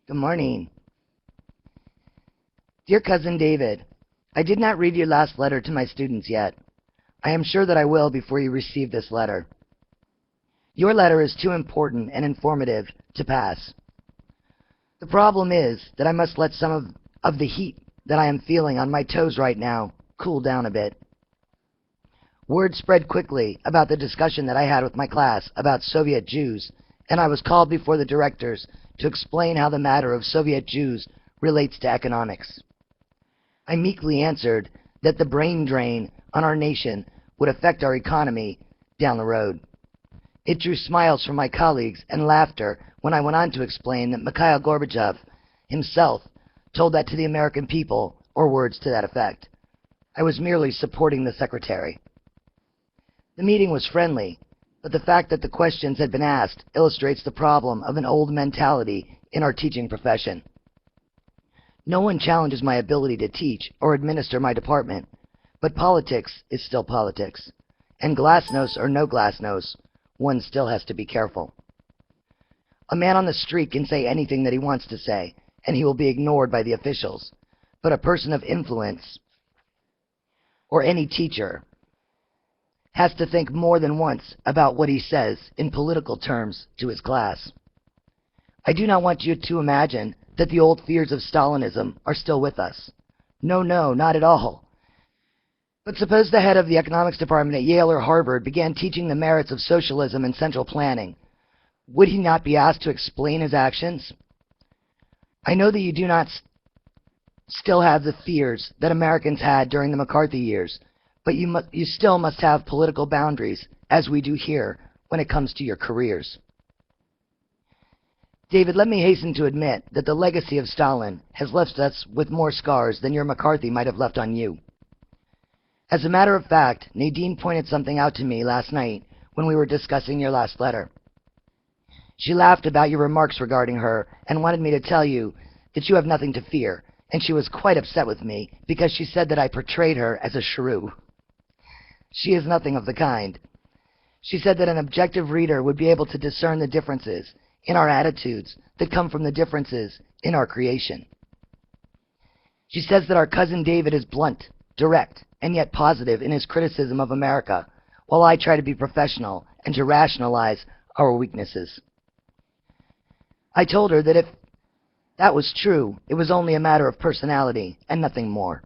Good morning. Dear Cousin David, I did not read your last letter to my students yet. I am sure that I will before you receive this letter. Your letter is too important and informative to pass. The problem is that I must let some of the heat that I am feeling on my toes right now cool down a bit. Word spread quickly about the discussion that I had with my class about Soviet Jews, and I was called before the directors to explain how the matter of Soviet Jews relates to economics. I meekly answered that the brain drain on our nation would affect our economy down the road. It drew smiles from my colleagues and laughter when I went on to explain that Mikhail Gorbachev himself told that to the American people, or words to that effect. I was merely supporting the secretary. The meeting was friendly, but the fact that the questions had been asked illustrates the problem of an old mentality in our teaching profession. No one challenges my ability to teach or administer my department, but politics is still politics, and glasnost or no glasnost, one still has to be careful. A man on the street can say anything that he wants to say, and he will be ignored by the officials, but a person of influence, or any teacher, has to think more than once about what he says in political terms to his class. I do not want you to imagine that the old fears of Stalinism are still with us. No, not at all. But suppose the head of the economics department at Yale or Harvard began teaching the merits of socialism and central planning. Would he not be asked to explain his actions? I know that you do not still have the fears that Americans had during the McCarthy years, but you still must have political boundaries, as we do here, when it comes to your careers. David, let me hasten to admit that the legacy of Stalin has left us with more scars than your McCarthy might have left on you. As a matter of fact, Nadine pointed something out to me last night when we were discussing your last letter. She laughed about your remarks regarding her and wanted me to tell you that you have nothing to fear, and she was quite upset with me because she said that I portrayed her as a shrew. She is nothing of the kind. She said that an objective reader would be able to discern the differences in our attitudes that come from the differences in our creation. She says that our cousin David is blunt, direct, and yet positive in his criticism of America, while I try to be professional and to rationalize our weaknesses. I told her that if that was true, it was only a matter of personality and nothing more.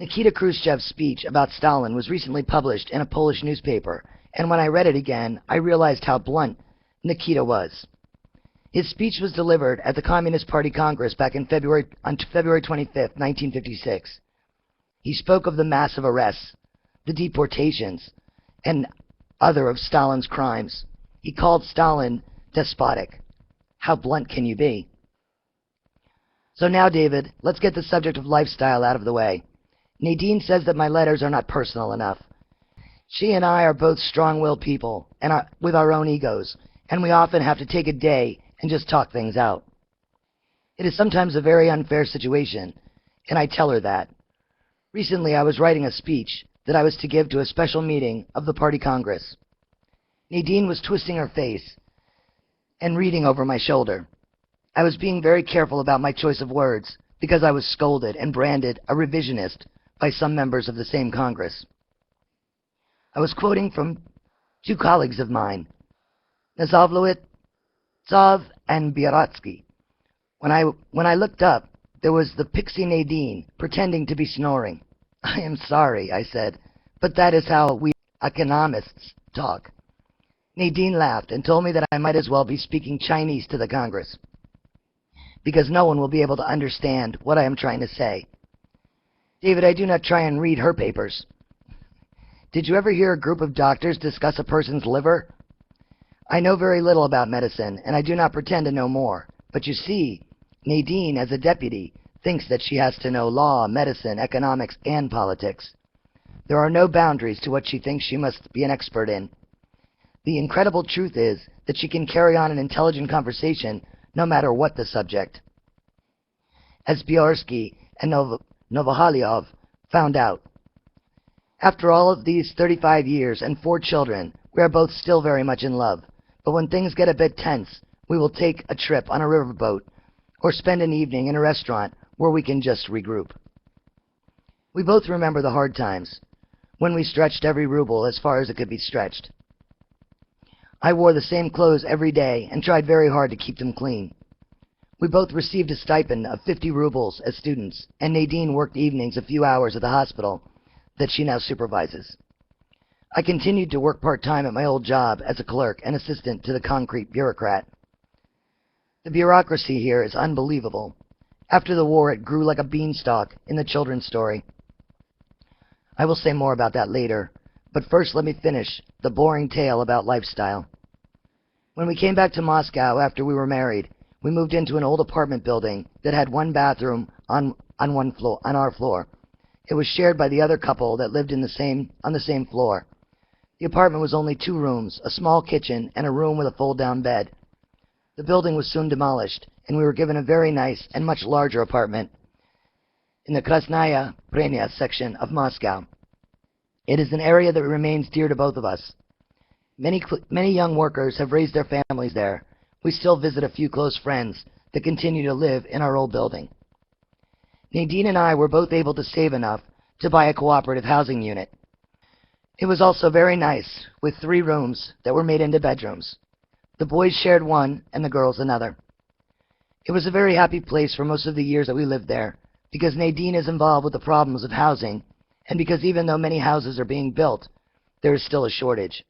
Nikita Khrushchev's speech about Stalin was recently published in a Polish newspaper, and when I read it again, I realized how blunt Nikita was. His speech was delivered at the Communist Party Congress back on February 25, 1956. He spoke of the massive arrests, the deportations, and other of Stalin's crimes. He called Stalin despotic. How blunt can you be? So now, David, let's get the subject of lifestyle out of the way. Nadine says that my letters are not personal enough. She and I are both strong-willed people and with our own egos, and we often have to take a day and just talk things out. It is sometimes a very unfair situation, and I tell her that. Recently, I was writing a speech that I was to give to a special meeting of the Party Congress. Nadine was twisting her face and reading over my shoulder. I was being very careful about my choice of words because I was scolded and branded a revisionist by some members of the same Congress. I was quoting from two colleagues of mine, Nazovlovitsov and Bieratsky. When I looked up, there was the pixie Nadine pretending to be snoring. I am sorry, I said, but that is how we economists talk. Nadine laughed and told me that I might as well be speaking Chinese to the Congress, because no one will be able to understand what I am trying to say. David, I do not try and read her papers. Did you ever hear a group of doctors discuss a person's liver? I know very little about medicine, and I do not pretend to know more. But you see, Nadine, as a deputy, thinks that she has to know law, medicine, economics, and politics. There are no boundaries to what she thinks she must be an expert in. The incredible truth is that she can carry on an intelligent conversation no matter what the subject. As Byarsky and Novohalyov found out. After all of these 35 years and 4 children, we are both still very much in love. But when things get a bit tense, We will take a trip on a riverboat or spend an evening in a restaurant where we can just regroup. We both remember the hard times, when we stretched every ruble as far as it could be stretched. I wore the same clothes every day and tried very hard to keep them clean. We both received a stipend of 50 rubles as students, and Nadine worked evenings a few hours at the hospital that she now supervises. I continued to work part-time at my old job as a clerk and assistant to the concrete bureaucrat. The bureaucracy here is unbelievable. After the war, it grew like a beanstalk in the children's story. I will say more about that later, but first let me finish the boring tale about lifestyle. When we came back to Moscow after we were married, we moved into an old apartment building that had one bathroom on our floor. It was shared by the other couple that lived on the same floor. The apartment was only 2 rooms, a small kitchen, and a room with a fold-down bed. The building was soon demolished, and we were given a very nice and much larger apartment in the Krasnaya Prenya section of Moscow. It is an area that remains dear to both of us. Many young workers have raised their families there. We still visit a few close friends that continue to live in our old building. Nadine and I were both able to save enough to buy a cooperative housing unit. It was also very nice, with 3 rooms that were made into bedrooms. The boys shared one and the girls another. It was a very happy place for most of the years that we lived there, because Nadine is involved with the problems of housing, and because even though many houses are being built, there is still a shortage.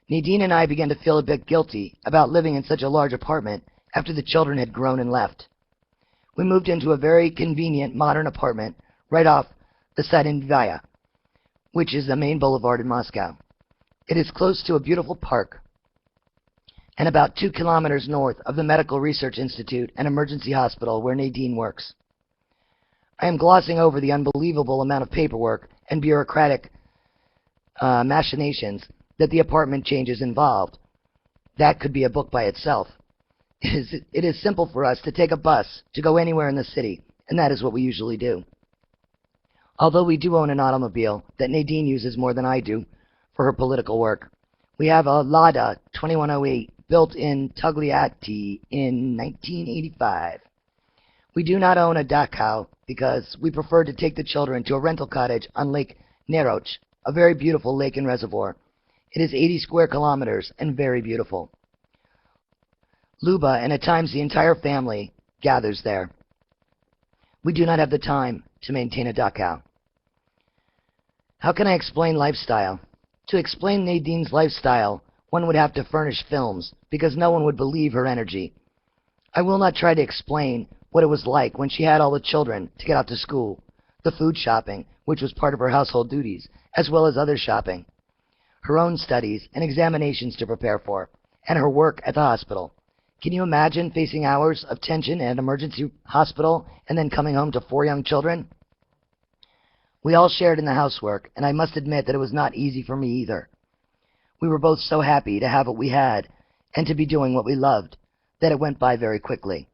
Nadine and I began to feel a bit guilty about living in such a large apartment after the children had grown and left. We moved into a very convenient modern apartment right off the Sadinvaya, which is the main boulevard in Moscow. It is close to a beautiful park and about 2 kilometers north of the Medical Research Institute and Emergency Hospital where Nadine works. I am glossing over the unbelievable amount of paperwork and bureaucratic machinations that the apartment changes involved. That could be a book by itself. It is simple for us to take a bus to go anywhere in the city, and that is what we usually do. Although we do own an automobile that Nadine uses more than I do for her political work. We have a Lada 2108 built in Togliatti in 1985. We do not own a Dachau because we prefer to take the children to a rental cottage on Lake Neroch, a very beautiful lake and reservoir. It is 80 square kilometers and very beautiful. Luba and at times the entire family gathers there. We do not have the time to maintain a Dachau. How can I explain lifestyle? To explain Nadine's lifestyle, one would have to furnish films, because no one would believe her energy. I will not try to explain what it was like when she had all the children to get out to school, the food shopping, which was part of her household duties, as well as other shopping, her own studies and examinations to prepare for, and her work at the hospital. Can you imagine facing hours of tension in an emergency hospital and then coming home to 4 young children? We all shared in the housework, and I must admit that it was not easy for me either. We were both so happy to have what we had and to be doing what we loved that it went by very quickly.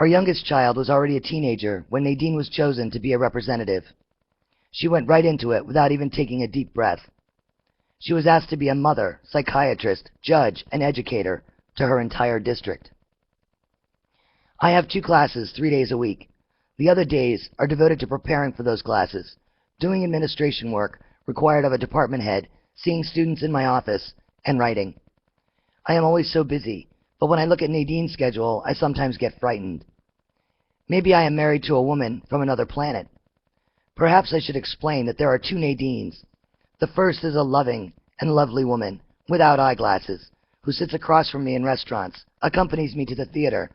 Our youngest child was already a teenager when Nadine was chosen to be a representative. She went right into it without even taking a deep breath. She was asked to be a mother, psychiatrist, judge, and educator to her entire district. I have 2 classes 3 days a week. The other days are devoted to preparing for those classes, doing administration work required of a department head, seeing students in my office, and writing. I am always so busy, but when I look at Nadine's schedule, I sometimes get frightened. Maybe I am married to a woman from another planet. Perhaps I should explain that there are 2 Nadines. The first is a loving and lovely woman, without eyeglasses, who sits across from me in restaurants, accompanies me to the theater,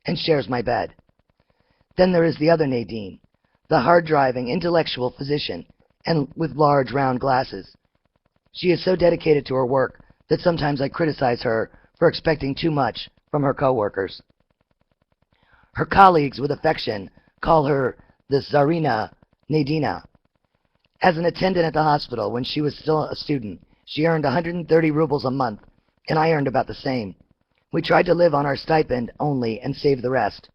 and shares my bed. Then there is the other Nadine, the hard-driving, intellectual physician, and with large, round glasses. She is so dedicated to her work that sometimes I criticize her for expecting too much from her co-workers. Her colleagues, with affection, call her the Tsarina Nadina. As an attendant at the hospital when she was still a student, she earned 130 rubles a month, and I earned about the same. We tried to live on our stipend only and save the rest.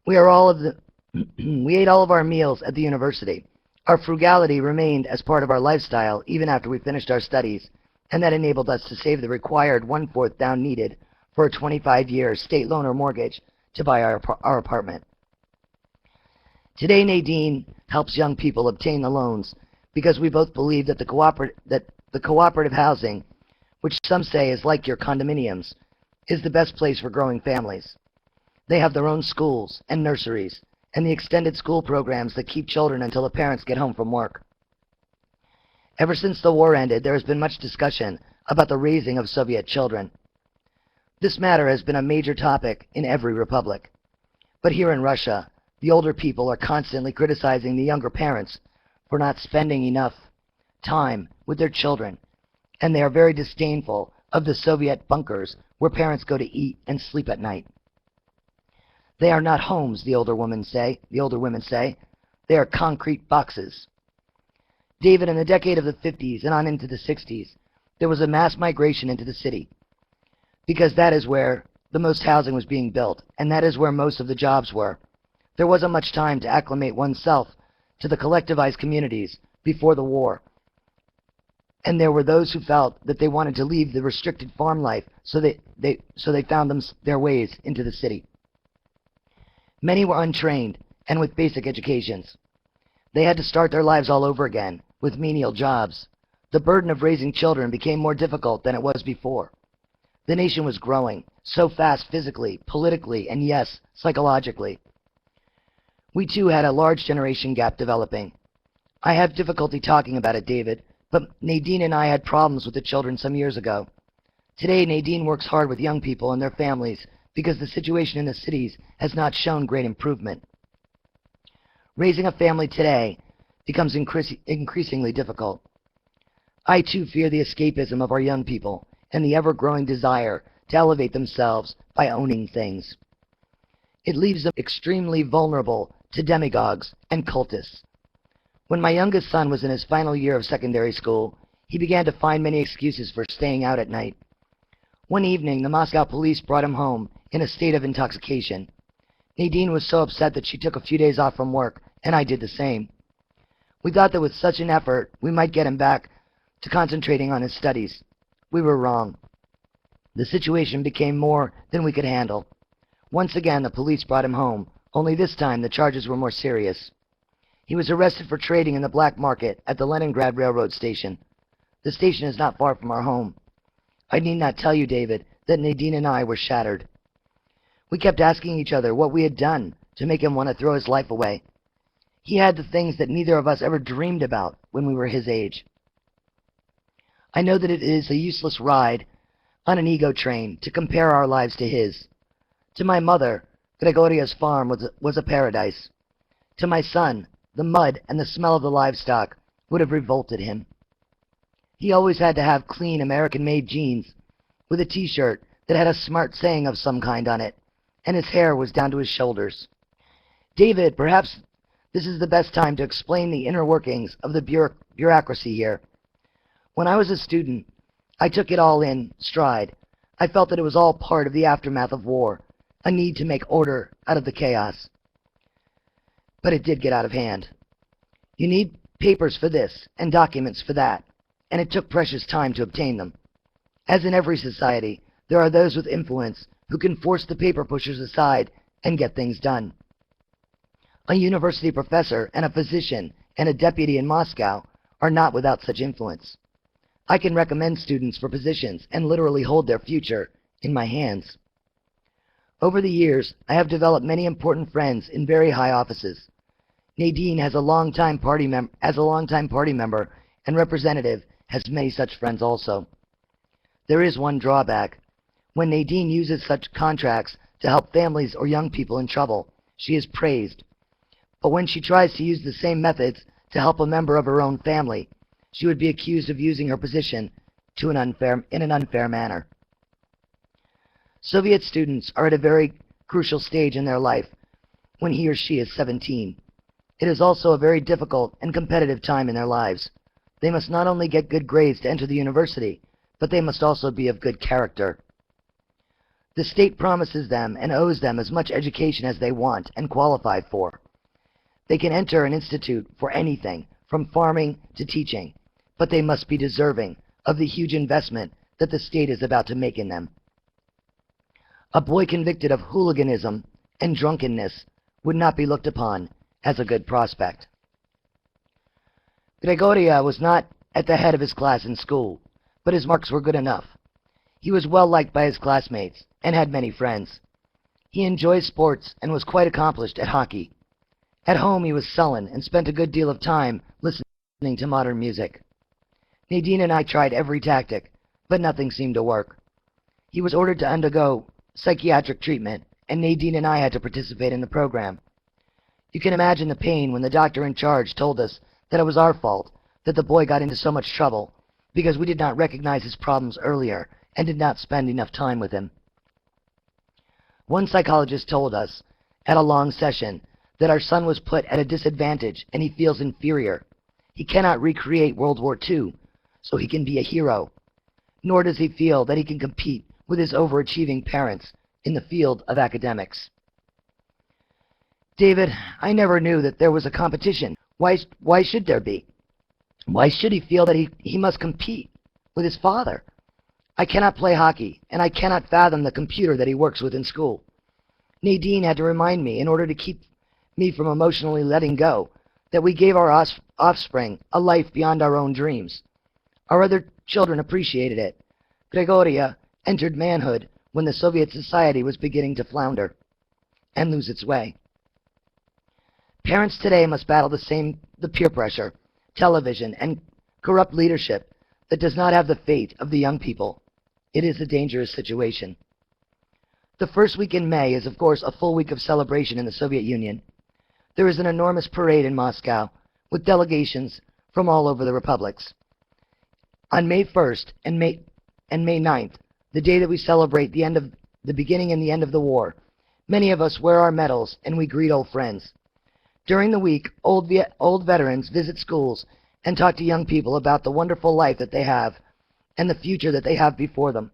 We ate all of our meals at the university. Our frugality remained as part of our lifestyle even after we finished our studies, and that enabled us to save the required 1/4 down needed for a 25-year state loan or mortgage to buy our apartment. Today, Nadine helps young people obtain the loans because we both believe that the cooperative housing, which some say is like your condominiums, is the best place for growing families. They have their own schools and nurseries and the extended school programs that keep children until the parents get home from work. Ever since the war ended, there has been much discussion about the raising of Soviet children. This matter has been a major topic in every republic. But here in Russia, the older people are constantly criticizing the younger parents for not spending enough time with their children, and they are very disdainful of the Soviet bunkers where parents go to eat and sleep at night. They are not homes, the older women say. They are concrete boxes. David, in the decade of the 50s and on into the 60s, there was a mass migration into the city because that is where the most housing was being built, and that is where most of the jobs were. There wasn't much time to acclimate oneself to the collectivized communities before the war, and there were those who felt that they wanted to leave the restricted farm life, so they found their ways into the city. Many were untrained and with basic educations. They had to start their lives all over again with menial jobs. The burden of raising children became more difficult than it was before. The nation was growing so fast physically, politically, and yes, psychologically. We too had a large generation gap developing. I have difficulty talking about it, David, but Nadine and I had problems with the children some years ago. Today, Nadine works hard with young people and their families because the situation in the cities has not shown great improvement. Raising a family today becomes increasingly difficult. I too fear the escapism of our young people and the ever-growing desire to elevate themselves by owning things. It leaves them extremely vulnerable to demagogues and cultists. When my youngest son was in his final year of secondary school, he began to find many excuses for staying out at night. One evening, the Moscow police brought him home in a state of intoxication. Nadine was so upset that she took a few days off from work, and I did the same. We thought that with such an effort, we might get him back to concentrating on his studies. We were wrong. The situation became more than we could handle. Once again, the police brought him home, only this time the charges were more serious. He was arrested for trading in the black market at the Leningrad Railroad Station. The station is not far from our home. I need not tell you, David, that Nadine and I were shattered. We kept asking each other what we had done to make him want to throw his life away. He had the things that neither of us ever dreamed about when we were his age. I know that it is a useless ride on an ego train to compare our lives to his. To my mother, Gregoria's farm was a paradise. To my son, the mud and the smell of the livestock would have revolted him. He always had to have clean American-made jeans with a t-shirt that had a smart saying of some kind on it, and his hair was down to his shoulders. David, perhaps this is the best time to explain the inner workings of the bureaucracy here. When I was a student, I took it all in stride. I felt that it was all part of the aftermath of war, a need to make order out of the chaos. But it did get out of hand. You need papers for this and documents for that, and it took precious time to obtain them. As in every society, there are those with influence who can force the paper pushers aside and get things done. A university professor and a physician and a deputy in Moscow are not without such influence. I can recommend students for positions and literally hold their future in my hands. Over the years, I have developed many important friends in very high offices. Nadine as a longtime party member and representative has many such friends also. There is one drawback. When Nadine uses such contracts to help families or young people in trouble, she is praised. But when she tries to use the same methods to help a member of her own family, she would be accused of using her position in an unfair manner. Soviet students are at a very crucial stage in their life when he or she is 17. It is also a very difficult and competitive time in their lives. They must not only get good grades to enter the university, but they must also be of good character. The state promises them and owes them as much education as they want and qualify for. They can enter an institute for anything, from farming to teaching, but they must be deserving of the huge investment that the state is about to make in them. A boy convicted of hooliganism and drunkenness would not be looked upon as a good prospect. Gregoria was not at the head of his class in school, but his marks were good enough. He was well liked by his classmates and had many friends. He enjoyed sports and was quite accomplished at hockey. At home he was sullen and spent a good deal of time listening to modern music. Nadine and I tried every tactic, but nothing seemed to work. He was ordered to undergo psychiatric treatment, and Nadine and I had to participate in the program. You can imagine the pain when the doctor in charge told us that it was our fault that the boy got into so much trouble because we did not recognize his problems earlier and did not spend enough time with him. One psychologist told us at a long session that our son was put at a disadvantage and he feels inferior. He cannot recreate World War II, so he can be a hero, nor does he feel that he can compete with his overachieving parents in the field of academics. David, I never knew that there was a competition. Why should there be? Why should he feel that he must compete with his father? I cannot play hockey, and I cannot fathom the computer that he works with in school. Nadine had to remind me, in order to keep me from emotionally letting go, that we gave our offspring a life beyond our own dreams. Our other children appreciated it. Gregoria entered manhood when the Soviet society was beginning to flounder and lose its way. Parents today must battle the peer pressure, television, and corrupt leadership that does not have the fate of the young people. It is a dangerous situation. The first week in May is, of course, a full week of celebration in the Soviet Union. There is an enormous parade in Moscow with delegations from all over the republics. On May 1st and May 9th, the day that we celebrate the beginning and the end of the war, many of us wear our medals and we greet old friends. During the week, old veterans visit schools and talk to young people about the wonderful life that they have and the future that they have before them,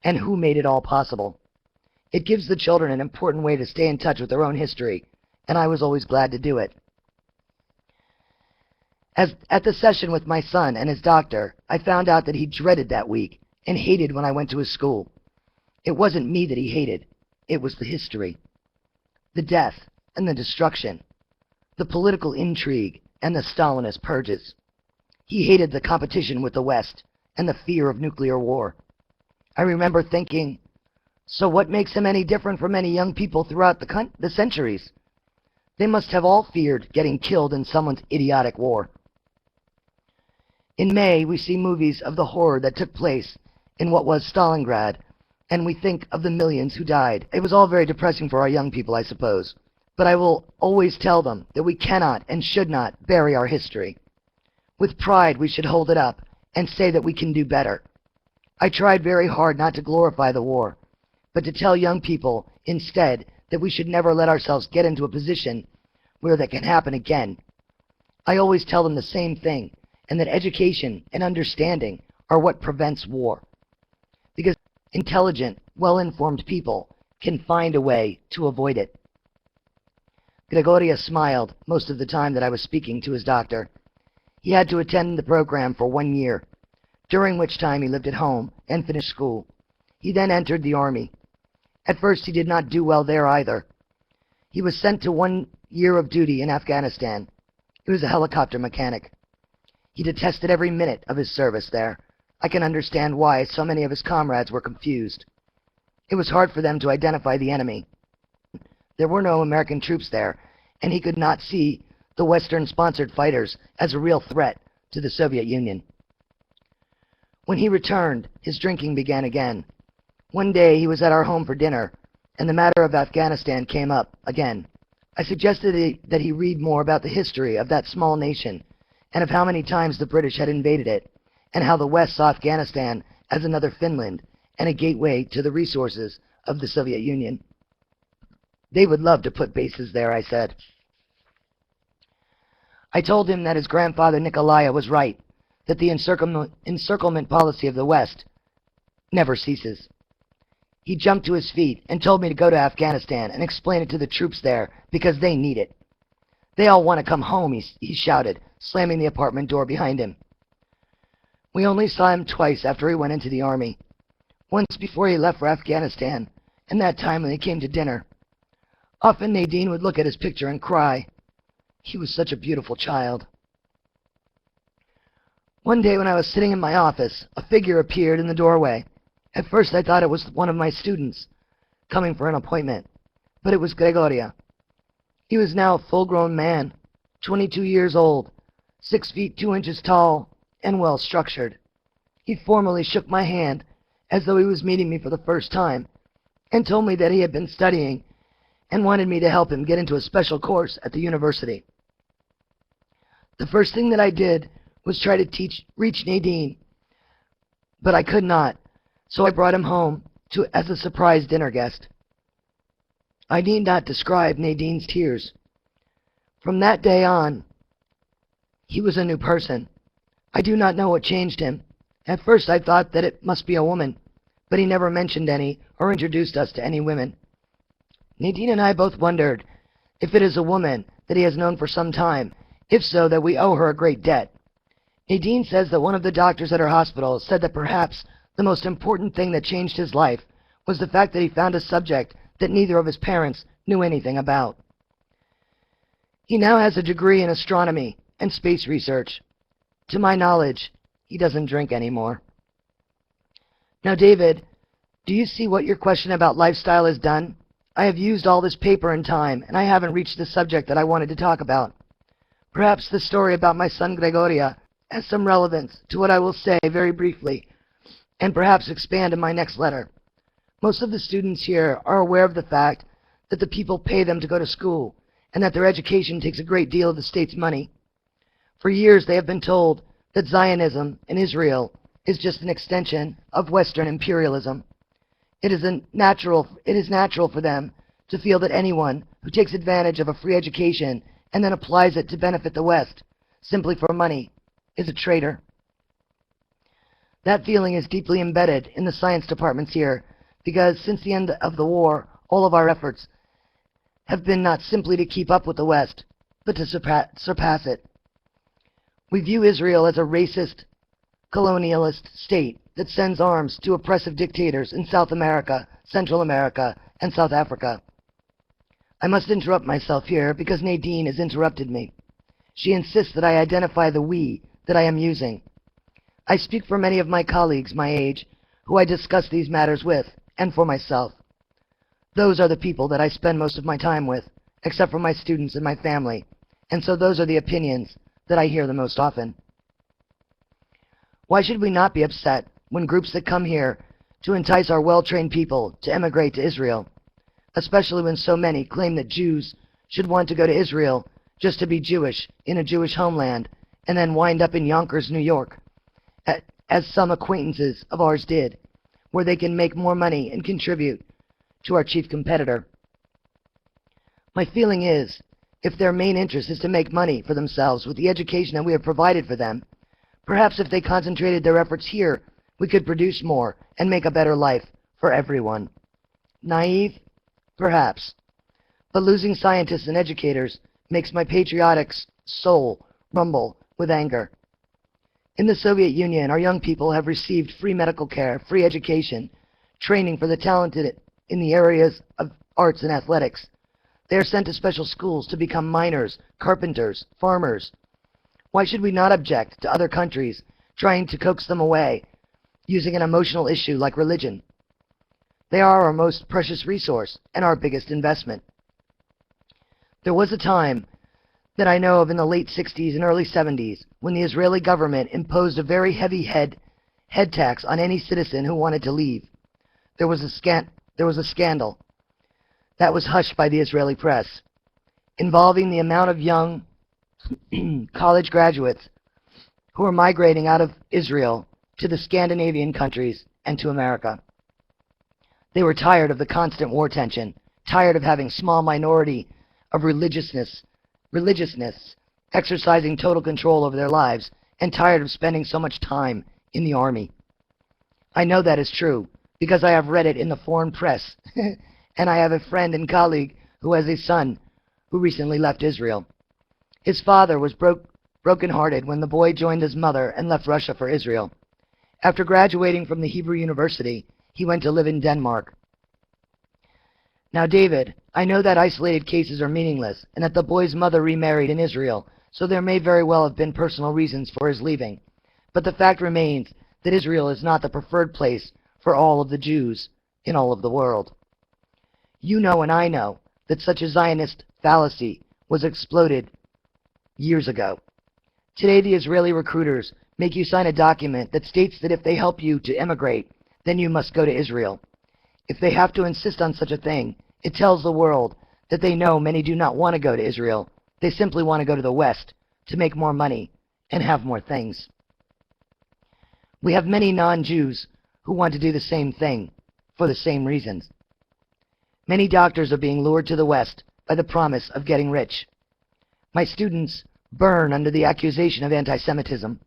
and who made it all possible. It gives the children an important way to stay in touch with their own history, and I was always glad to do it. At the session with my son and his doctor, I found out that he dreaded that week and hated when I went to his school. It wasn't me that he hated. It was the history, the death and the destruction, the political intrigue and the Stalinist purges. He hated the competition with the West and the fear of nuclear war. I remember thinking, so what makes him any different from many young people throughout the centuries? They must have all feared getting killed in someone's idiotic war. In May, we see movies of the horror that took place in what was Stalingrad, and we think of the millions who died. It was all very depressing for our young people, I suppose, but I will always tell them that we cannot and should not bury our history. With pride, we should hold it up and say that we can do better. I tried very hard not to glorify the war, but to tell young people instead that we should never let ourselves get into a position where that can happen again. I always tell them the same thing, and that education and understanding are what prevents war. Because intelligent, well-informed people can find a way to avoid it. Gregoria smiled most of the time that I was speaking to his doctor. He had to attend the program for 1 year, during which time he lived at home and finished school. He then entered the army. At first he did not do well there either. He was sent to 1 year of duty in Afghanistan. He was a helicopter mechanic. He detested every minute of his service there. I can understand why so many of his comrades were confused. It was hard for them to identify the enemy. There were no American troops there, and he could not see the Western-sponsored fighters as a real threat to the Soviet Union. When he returned, his drinking began again. One day he was at our home for dinner, and the matter of Afghanistan came up again. I suggested that he read more about the history of that small nation, and of how many times the British had invaded it, and how the West saw Afghanistan as another Finland and a gateway to the resources of the Soviet Union. They would love to put bases there, I said. I told him that his grandfather Nikolai was right, that the encirclement policy of the West never ceases. He jumped to his feet and told me to go to Afghanistan and explain it to the troops there, because they need it. They all want to come home, he shouted, slamming the apartment door behind him. We only saw him twice after he went into the army. Once before he left for Afghanistan, and that time when they came to dinner. Often Nadine would look at his picture and cry. He was such a beautiful child. One day when I was sitting in my office, a figure appeared in the doorway. At first I thought it was one of my students, coming for an appointment, but it was Gregoria. He was now a full-grown man, 22 years old, 6 feet 2 inches tall, and well-structured. He formally shook my hand, as though he was meeting me for the first time, and told me that he had been studying and wanted me to help him get into a special course at the university. The first thing that I did was try to reach Nadine, but I could not, so I brought him home as a surprise dinner guest. I need not describe Nadine's tears. From that day on, he was a new person. I do not know what changed him. At first I thought that it must be a woman, but he never mentioned any or introduced us to any women. Nadine and I both wondered if it is a woman that he has known for some time, if so, that we owe her a great debt. Nadine says that one of the doctors at her hospital said that perhaps the most important thing that changed his life was the fact that he found a subject that neither of his parents knew anything about. He now has a degree in astronomy and space research. To my knowledge, he doesn't drink anymore. Now, David, do you see what your question about lifestyle has done? I have used all this paper and time, and I haven't reached the subject that I wanted to talk about. Perhaps the story about my son Gregoria has some relevance to what I will say very briefly, and perhaps expand in my next letter. Most of the students here are aware of the fact that the people pay them to go to school, and that their education takes a great deal of the state's money. For years they have been told that Zionism in Israel is just an extension of Western imperialism. It is natural for them to feel that anyone who takes advantage of a free education and then applies it to benefit the West, simply for money, is a traitor. That feeling is deeply embedded in the science departments here, because since the end of the war, all of our efforts have been not simply to keep up with the West, but to surpass it. We view Israel as a racist, colonialist state that sends arms to oppressive dictators in South America, Central America, and South Africa. I must interrupt myself here because Nadine has interrupted me. She insists that I identify the we that I am using. I speak for many of my colleagues my age who I discuss these matters with, and for myself. Those are the people that I spend most of my time with, except for my students and my family, and so those are the opinions that I hear the most often. Why should we not be upset when groups that come here to entice our well-trained people to emigrate to Israel, especially when so many claim that Jews should want to go to Israel just to be Jewish in a Jewish homeland and then wind up in Yonkers, New York, as some acquaintances of ours did, where they can make more money and contribute to our chief competitor. My feeling is, if their main interest is to make money for themselves with the education that we have provided for them, perhaps if they concentrated their efforts here, we could produce more and make a better life for everyone. Naive? Perhaps. But losing scientists and educators makes my patriotic soul rumble with anger. In the Soviet Union, our young people have received free medical care, free education, training for the talented in the areas of arts and athletics. They are sent to special schools to become miners, carpenters, farmers. Why should we not object to other countries trying to coax them away using an emotional issue like religion? They are our most precious resource and our biggest investment. There was a time that I know of in the late 60s and early 70s when the Israeli government imposed a very heavy head tax on any citizen who wanted to leave. There was a scandal that was hushed by the Israeli press, involving the amount of young college graduates who were migrating out of Israel to the Scandinavian countries and to America. They were tired of the constant war tension, tired of having small minority of religiousness exercising total control over their lives, and tired of spending so much time in the army. I know that is true because I have read it in the foreign press, and I have a friend and colleague who has a son who recently left Israel. His father was broken-hearted when the boy joined his mother and left Russia for Israel. After graduating from the Hebrew University, he went to live in Denmark. Now, David, I know that isolated cases are meaningless and that the boy's mother remarried in Israel, so there may very well have been personal reasons for his leaving. But the fact remains that Israel is not the preferred place for all of the Jews in all of the world. You know and I know that such a Zionist fallacy was exploded years ago. Today, the Israeli recruiters make you sign a document that states that if they help you to emigrate, then you must go to Israel. If they have to insist on such a thing, it tells the world that they know many do not want to go to Israel. They simply want to go to the West to make more money and have more things. We have many non-Jews who want to do the same thing for the same reasons. Many doctors are being lured to the West by the promise of getting rich. My students burn under the accusation of anti-Semitism.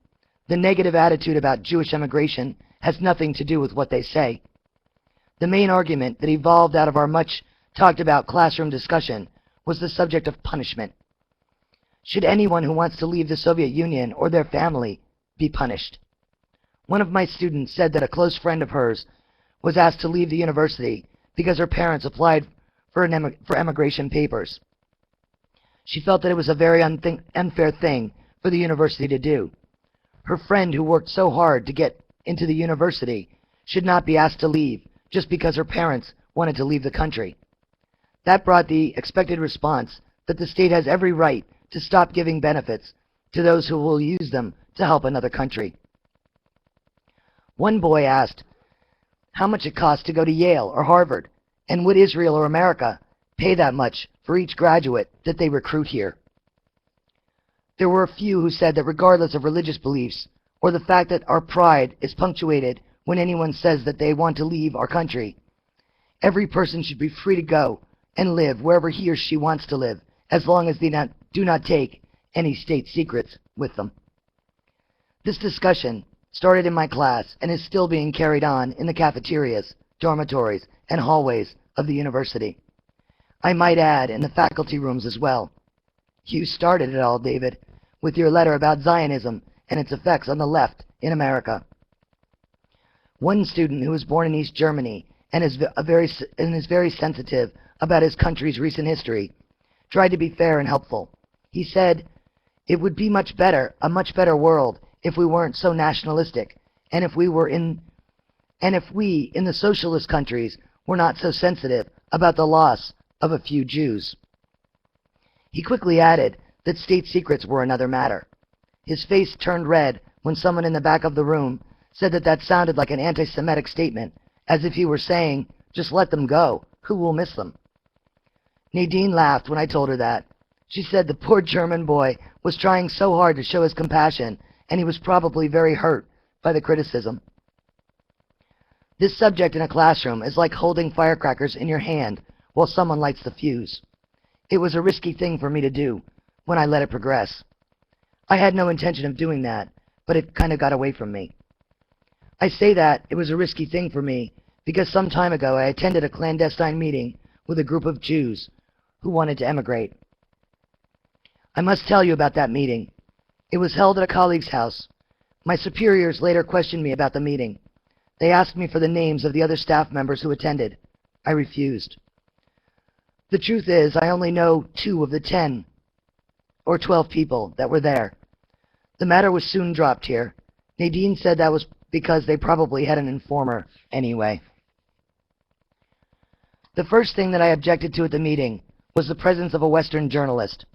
The negative attitude about Jewish immigration has nothing to do with what they say. The main argument that evolved out of our much talked about classroom discussion was the subject of punishment. Should anyone who wants to leave the Soviet Union or their family be punished? One of my students said that a close friend of hers was asked to leave the university because her parents applied for emigration papers. She felt that it was a very unfair thing for the university to do. Her friend, who worked so hard to get into the university, should not be asked to leave just because her parents wanted to leave the country. That brought the expected response that the state has every right to stop giving benefits to those who will use them to help another country. One boy asked how much it cost to go to Yale or Harvard, and would Israel or America pay that much for each graduate that they recruit here. There were a few who said that regardless of religious beliefs or the fact that our pride is punctuated when anyone says that they want to leave our country, every person should be free to go and live wherever he or she wants to live, as long as they do not take any state secrets with them. This discussion started in my class and is still being carried on in the cafeterias, dormitories, and hallways of the university. I might add, in the faculty rooms as well. You started it all, David, with your letter about Zionism and its effects on the left in America. One student who was born in East Germany and is very sensitive about his country's recent history tried to be fair and helpful. He said, it would be a much better world if we weren't so nationalistic, and if we in the socialist countries were not so sensitive about the loss of a few Jews. He quickly added that state secrets were another matter. His face turned red when someone in the back of the room said that that sounded like an anti-Semitic statement, as if he were saying, just let them go, who will miss them? Nadine laughed when I told her that. She said the poor German boy was trying so hard to show his compassion, and he was probably very hurt by the criticism. This subject in a classroom is like holding firecrackers in your hand while someone lights the fuse. It was a risky thing for me to do when I let it progress. I had no intention of doing that, but it kind of got away from me. I say that it was a risky thing for me because some time ago I attended a clandestine meeting with a group of Jews who wanted to emigrate. I must tell you about that meeting. It was held at a colleague's house. My superiors later questioned me about the meeting. They asked me for the names of the other staff members who attended. I refused. The truth is, I only know 2 of the 10 or 12 people that were there. The matter was soon dropped here. Nadine said that was because they probably had an informer anyway. The first thing that I objected to at the meeting was the presence of a Western journalist.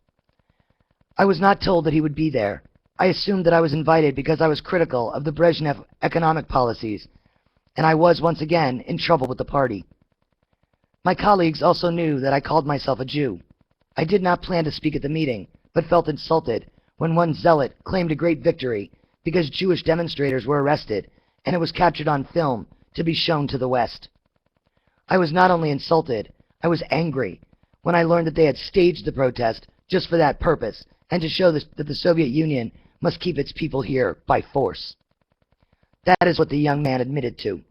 I was not told that he would be there. I assumed that I was invited because I was critical of the Brezhnev economic policies, and I was once again in trouble with the party. My colleagues also knew that I called myself a Jew. I did not plan to speak at the meeting, but felt insulted when one zealot claimed a great victory because Jewish demonstrators were arrested and it was captured on film to be shown to the West. I was not only insulted, I was angry when I learned that they had staged the protest just for that purpose and to show that the Soviet Union must keep its people here by force. That is what the young man admitted to.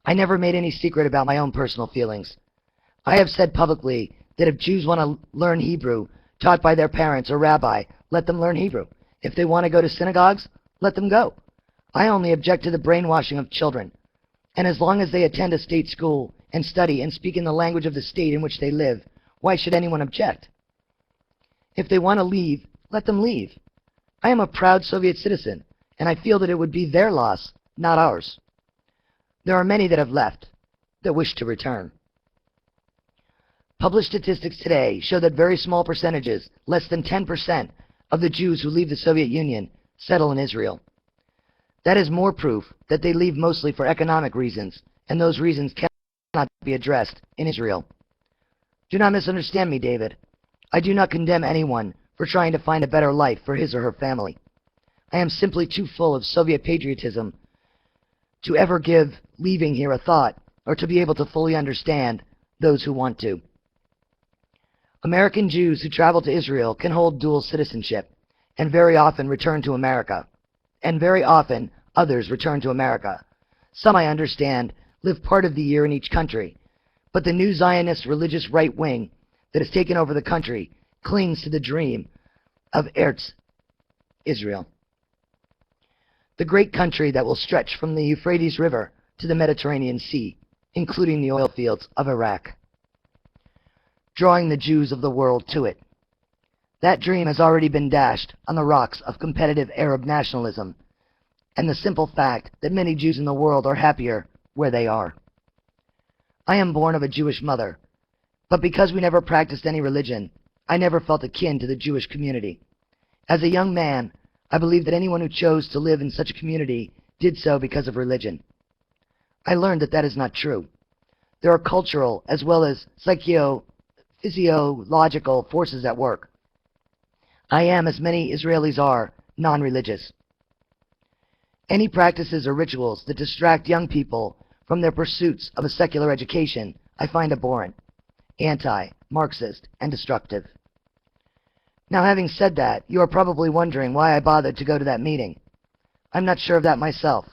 I never made any secret about my own personal feelings. I have said publicly that if Jews want to learn Hebrew taught by their parents or rabbi, let them learn Hebrew. If they want to go to synagogues, let them go. I only object to the brainwashing of children. And as long as they attend a state school and study and speak in the language of the state in which they live, why should anyone object? If they want to leave, let them leave. I am a proud Soviet citizen, and I feel that it would be their loss, not ours. There are many that have left, that wish to return. Published statistics today show that very small percentages, less than 10%, of the Jews who leave the Soviet Union settle in Israel. That is more proof that they leave mostly for economic reasons, and those reasons cannot be addressed in Israel. Do not misunderstand me, David. I do not condemn anyone for trying to find a better life for his or her family. I am simply too full of Soviet patriotism to ever give leaving here a thought, or to be able to fully understand those who want to. American Jews who travel to Israel can hold dual citizenship, and very often return to America. And very often others return to America. Some, I understand, live part of the year in each country, but the new Zionist religious right wing that has taken over the country clings to the dream of Eretz Israel, the great country that will stretch from the Euphrates River to the Mediterranean Sea, including the oil fields of Iraq, drawing the Jews of the world to it. That dream has already been dashed on the rocks of competitive Arab nationalism and the simple fact that many Jews in the world are happier where they are. I am born of a Jewish mother, but because we never practiced any religion, I never felt akin to the Jewish community. As a young man, I believed that anyone who chose to live in such a community did so because of religion. I learned that that is not true. There are cultural as well as physiological forces at work. I am, as many Israelis are, non-religious. Any practices or rituals that distract young people from their pursuits of a secular education, I find abhorrent, anti-Marxist, and destructive. Now, having said that, you are probably wondering why I bothered to go to that meeting. I'm not sure of that myself.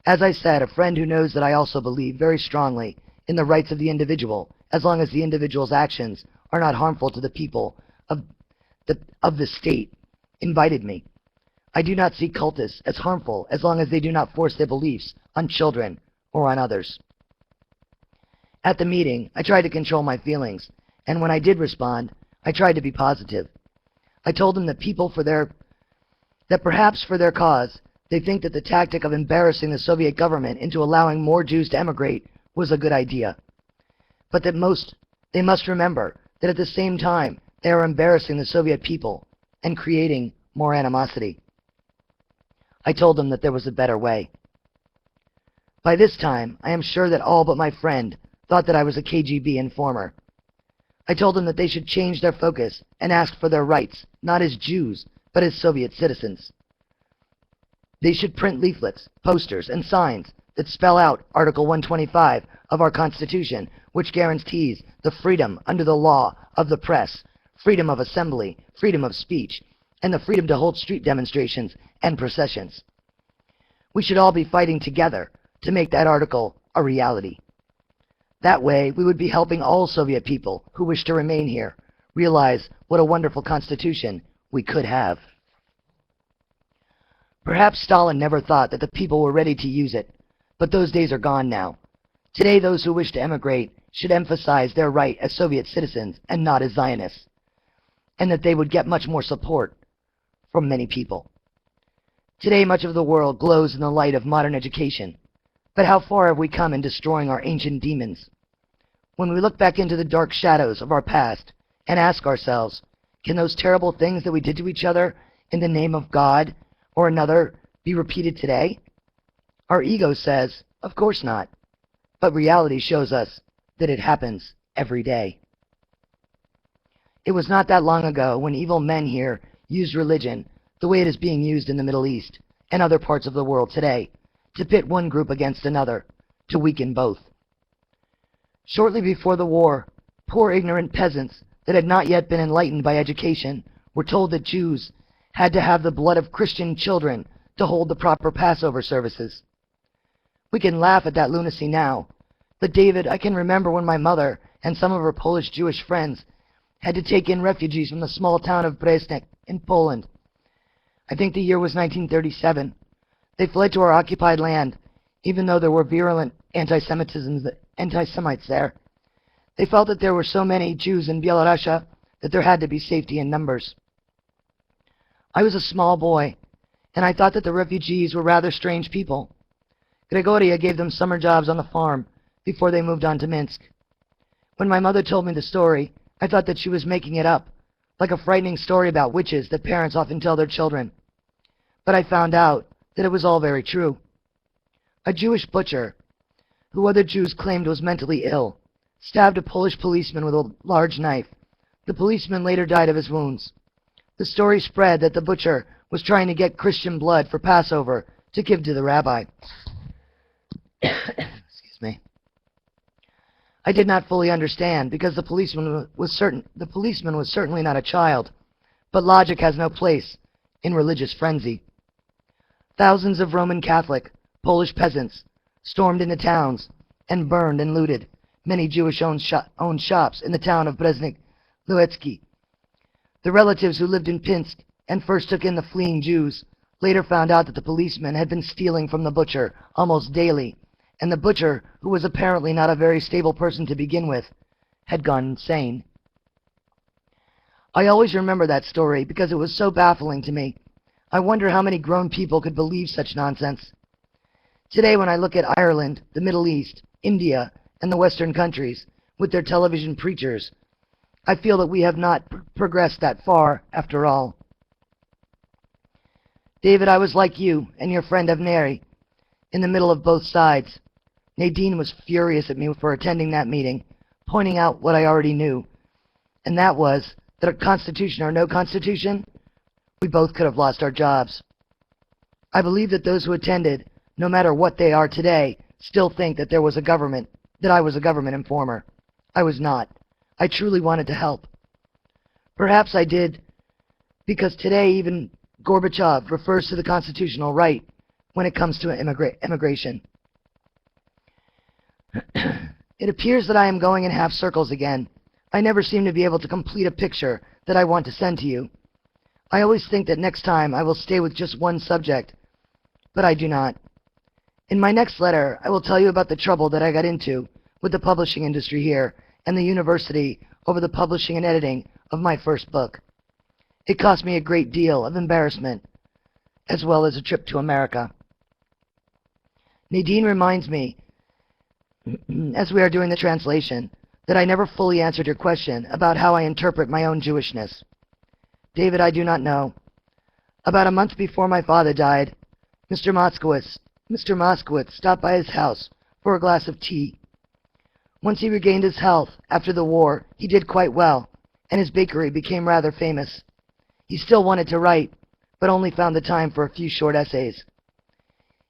As I said, a friend who knows that I also believe very strongly in the rights of the individual, as long as the individual's actions are not harmful to the people of the state, invited me. I do not see cultists as harmful as long as they do not force their beliefs on children or on others. At the meeting, I tried to control my feelings, and when I did respond, I tried to be positive. I told them that that perhaps for their cause, they think that the tactic of embarrassing the Soviet government into allowing more Jews to emigrate was a good idea. But that they must remember that at the same time, they are embarrassing the Soviet people and creating more animosity. I told them that there was a better way. By this time, I am sure that all but my friend thought that I was a KGB informer. I told them that they should change their focus and ask for their rights, not as Jews, but as Soviet citizens. They should print leaflets, posters, and signs that spell out Article 125 of our Constitution, which guarantees the freedom under the law of the press, freedom of assembly, freedom of speech, and the freedom to hold street demonstrations and processions. We should all be fighting together to make that article a reality. That way, we would be helping all Soviet people who wish to remain here realize what a wonderful constitution we could have. Perhaps Stalin never thought that the people were ready to use it, but those days are gone now. Today, those who wish to emigrate should emphasize their right as Soviet citizens and not as Zionists, and that they would get much more support from many people. Today, much of the world glows in the light of modern education, but how far have we come in destroying our ancient demons? When we look back into the dark shadows of our past and ask ourselves, can those terrible things that we did to each other in the name of God or another be repeated today? Our ego says, of course not, but reality shows us that it happens every day. It was not that long ago when evil men here used religion the way it is being used in the Middle East and other parts of the world today, to pit one group against another, to weaken both. Shortly before the war, poor ignorant peasants that had not yet been enlightened by education were told that Jews had to have the blood of Christian children to hold the proper Passover services. We can laugh at that lunacy now, but David, I can remember when my mother and some of her Polish Jewish friends had to take in refugees from the small town of Bresnik in Poland. I think the year was 1937. They fled to our occupied land, even though there were virulent anti-Semitisms anti-Semites there. They felt that there were so many Jews in Belarusia that there had to be safety in numbers. I was a small boy, and I thought that the refugees were rather strange people. Gregoria gave them summer jobs on the farm before they moved on to Minsk. When my mother told me the story, I thought that she was making it up, like a frightening story about witches that parents often tell their children. But I found out that it was all very true. A Jewish butcher, who other Jews claimed was mentally ill, stabbed a Polish policeman with a large knife. The policeman later died of his wounds. The story spread that the butcher was trying to get Christian blood for Passover to give to the rabbi. Excuse me. I did not fully understand because the policeman was certainly not a child, but logic has no place in religious frenzy. Thousands of Roman Catholic, Polish peasants stormed into towns and burned and looted many Jewish-owned shops in the town of Brzezinski. The relatives who lived in Pinsk and first took in the fleeing Jews later found out that the policeman had been stealing from the butcher almost daily, and the butcher, who was apparently not a very stable person to begin with, had gone insane. I always remember that story because it was so baffling to me. I wonder how many grown people could believe such nonsense. Today, when I look at Ireland, the Middle East, India, and the Western countries, with their television preachers, I feel that we have not progressed that far, after all. David, I was like you and your friend Avneri, in the middle of both sides. Nadine was furious at me for attending that meeting, pointing out what I already knew, and that was that a constitution or no constitution, we both could have lost our jobs. I believe that those who attended, no matter what they are today, still think that there was a government, that I was a government informer. I was not. I truly wanted to help. Perhaps I did, because today even Gorbachev refers to the constitutional right when it comes to immigration. It appears that I am going in half circles again. I never seem to be able to complete a picture that I want to send to you. I always think that next time I will stay with just one subject, but I do not. In my next letter, I will tell you about the trouble that I got into with the publishing industry here and the university over the publishing and editing of my first book. It cost me a great deal of embarrassment, as well as a trip to America. Nadine reminds me, as we are doing the translation, that I never fully answered your question about how I interpret my own Jewishness. David, I do not know. About a month before my father died, Mr. Moskowitz stopped by his house for a glass of tea. Once he regained his health after the war, he did quite well, and his bakery became rather famous. He still wanted to write, but only found the time for a few short essays.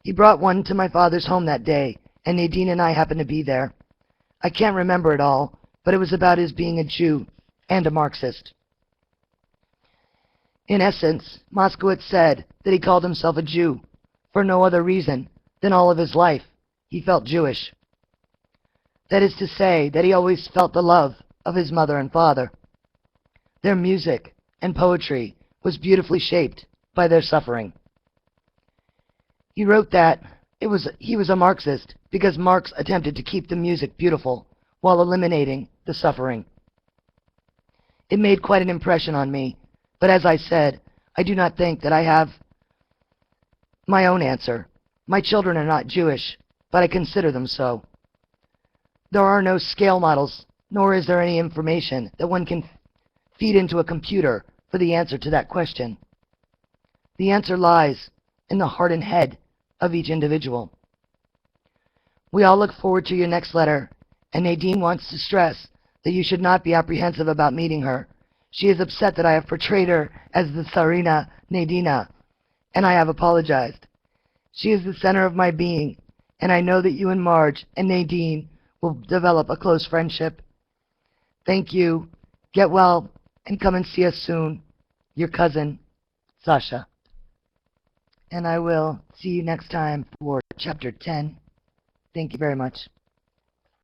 He brought one to my father's home that day, and Nadine and I happened to be there. I can't remember it all, but it was about his being a Jew and a Marxist. In essence, Moskowitz said that he called himself a Jew for no other reason than all of his life he felt Jewish. That is to say, that he always felt the love of his mother and father. Their music and poetry was beautifully shaped by their suffering. He wrote that he was a Marxist because Marx attempted to keep the music beautiful while eliminating the suffering. It made quite an impression on me, but as I said, I do not think that I have my own answer. My children are not Jewish, but I consider them so. There are no scale models, nor is there any information that one can feed into a computer for the answer to that question. The answer lies in the heart and head of each individual. We all look forward to your next letter, and Nadine wants to stress that you should not be apprehensive about meeting her. She is upset that I have portrayed her as the Tsarina Nadina, and I have apologized. She is the center of my being, and I know that you and Marge and Nadine will develop a close friendship. Thank you. Get well, and come and see us soon. Your cousin, Sasha. And I will see you next time for Chapter 10. Thank you very much.